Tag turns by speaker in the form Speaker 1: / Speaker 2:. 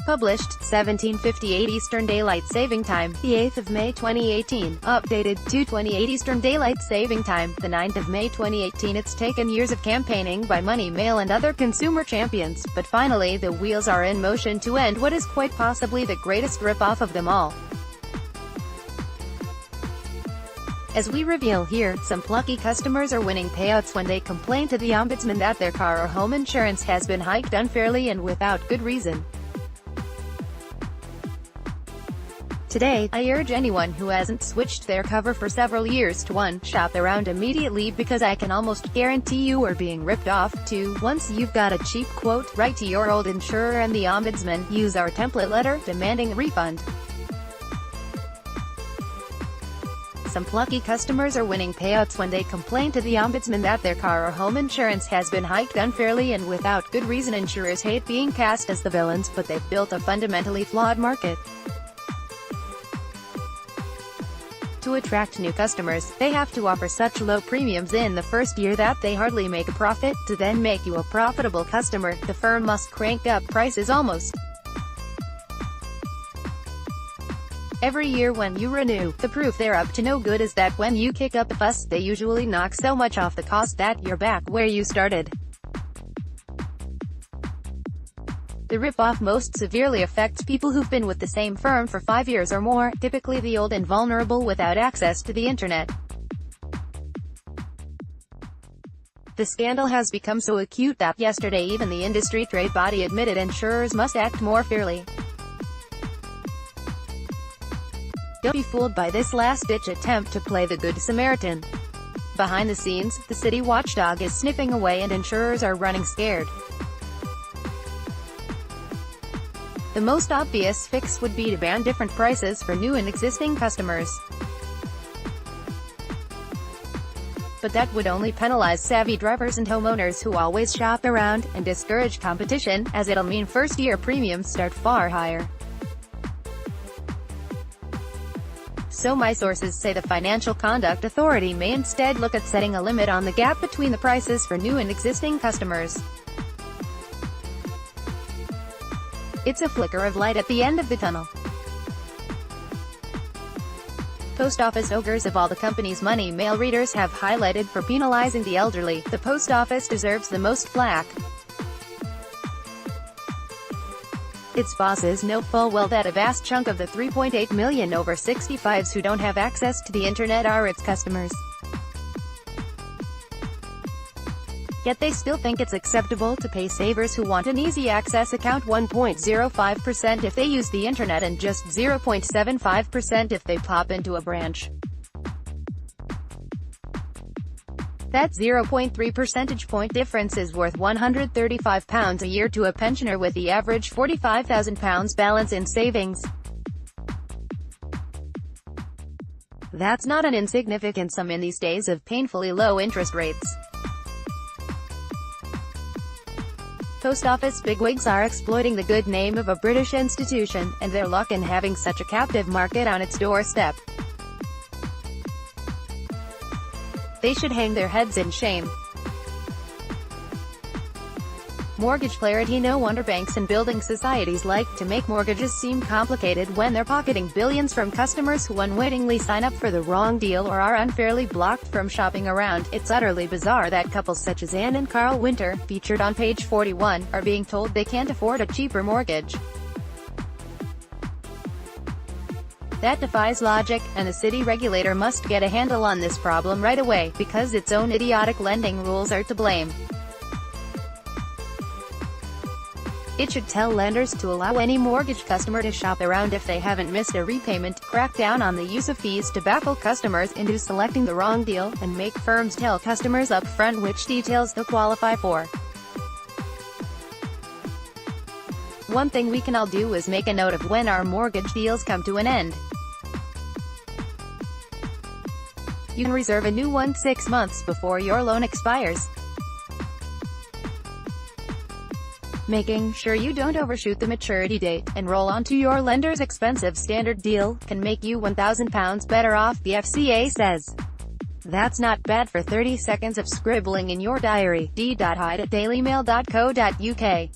Speaker 1: Published, 1758 Eastern Daylight Saving Time, the 8th of May 2018. Updated, 2:28 Eastern Daylight Saving Time, the 9th of May 2018. It's taken years of campaigning by Money Mail and other consumer champions, but finally the wheels are in motion to end what is quite possibly the greatest rip-off of them all. As we reveal here, some plucky customers are winning payouts when they complain to the ombudsman that their car or home insurance has been hiked unfairly and without good reason. Today, I urge anyone who hasn't switched their cover for several years to 1. Shop around immediately, because I can almost guarantee you are being ripped off. 2. Once you've got a cheap quote, write to your old insurer and the ombudsman. Use our template letter, demanding a refund. Some plucky customers are winning payouts when they complain to the ombudsman that their car or home insurance has been hiked unfairly and without good reason. Insurers hate being cast as the villains, but they've built a fundamentally flawed market. To attract new customers, they have to offer such low premiums in the first year that they hardly make a profit. To then make you a profitable customer, the firm must crank up prices almost every year when you renew. The proof they're up to no good is that when you kick up a fuss, they usually knock so much off the cost that you're back where you started. The rip-off most severely affects people who've been with the same firm for 5 years or more, typically the old and vulnerable without access to the internet. The scandal has become so acute that yesterday even the industry trade body admitted insurers must act more fairly. Don't be fooled by this last-ditch attempt to play the Good Samaritan. Behind the scenes, the city watchdog is sniffing away and insurers are running scared. The most obvious fix would be to ban different prices for new and existing customers. But that would only penalize savvy drivers and homeowners who always shop around, and discourage competition, as it'll mean first-year premiums start far higher. So my sources say the Financial Conduct Authority may instead look at setting a limit on the gap between the prices for new and existing customers. It's a flicker of light at the end of the tunnel. Post office ogres of all the companies Money Mail readers have highlighted for penalizing the elderly, the post office deserves the most flack. Its bosses know full well that a vast chunk of the 3.8 million over 65s who don't have access to the internet are its customers. Yet they still think it's acceptable to pay savers who want an easy access account 1.05% if they use the internet and just 0.75% if they pop into a branch. That 0.3 percentage point difference is worth £135 a year to a pensioner with the average £45,000 balance in savings. That's not an insignificant sum in these days of painfully low interest rates. Post office bigwigs are exploiting the good name of a British institution, and their luck in having such a captive market on its doorstep. They should hang their heads in shame. Mortgage clarity. No wonder banks and building societies like to make mortgages seem complicated when they're pocketing billions from customers who unwittingly sign up for the wrong deal or are unfairly blocked from shopping around. It's utterly bizarre that couples such as Anne and Carl Winter, featured on page 41, are being told they can't afford a cheaper mortgage. That defies logic, and the city regulator must get a handle on this problem right away, because its own idiotic lending rules are to blame. It should tell lenders to allow any mortgage customer to shop around if they haven't missed a repayment, crack down on the use of fees to baffle customers into selecting the wrong deal, and make firms tell customers up front which details they'll qualify for. One thing we can all do is make a note of when our mortgage deals come to an end. You can reserve a new one 6 months before your loan expires. Making sure you don't overshoot the maturity date, and roll onto your lender's expensive standard deal, can make you £1,000 better off, the FCA says. That's not bad for 30 seconds of scribbling in your diary. d.hyde@dailymail.co.uk